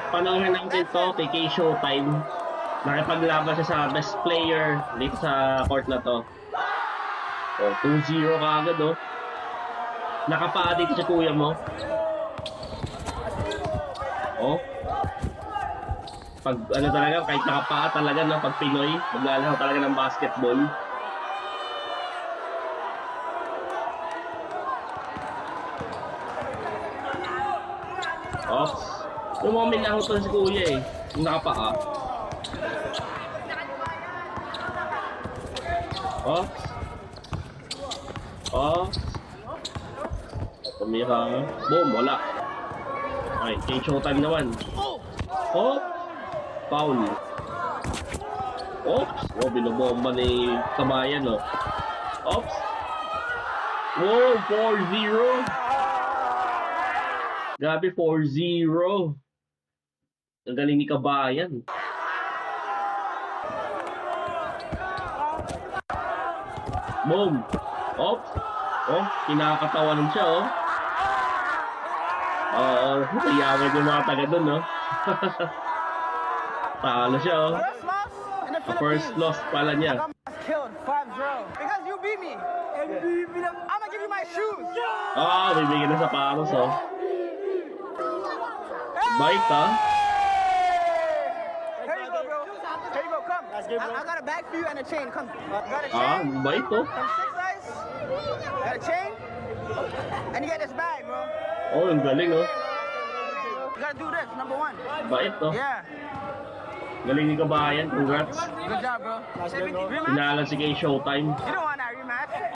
Panoorin natin to kay K Showtime. Nakipaglaban siya sa best player dito sa court na to. Oh, 2-0 kaagad oh. Nakapaa dito si kuya mo. Oh. Pag ano talaga, kahit nakapaa talaga no, pag Pinoy, maglalaro talaga ng basketball. Ops. Yung mga minahutan si kuya eh. Yung nakapaa. Ops. Ops. Tumira. Boom, wala. Okay, change showtime naman. Oh! Foul. Oops! Oh, binobomba ni Kabayan, oh. Oops! Whoa! 4-0! Grabe, 4-0! Ang galing ni Kabayan. Boom! Oops! Oh, kinakatawanan siya, oh. Iyawan yung mga taga dun, no? Talo siya, oh. First loss pala niya. Killed 5-0 because you beat me. I'm gonna give you my shoes. Bibigyan na sa paros, oh. Bait, ah. Here you go, bro. Here you go, come. I got a bag for you and a chain. Come. Got a chain. Bait, oh. Some 6 size. Got a chain. And you get this bag, bro. Oh, ang galing, oh. You gotta do this, number 1. Bait, oh. Yeah. Galing ni Kabayan. Congrats. Good job, bro. Sinala si K Showtime. You don't want that rematch.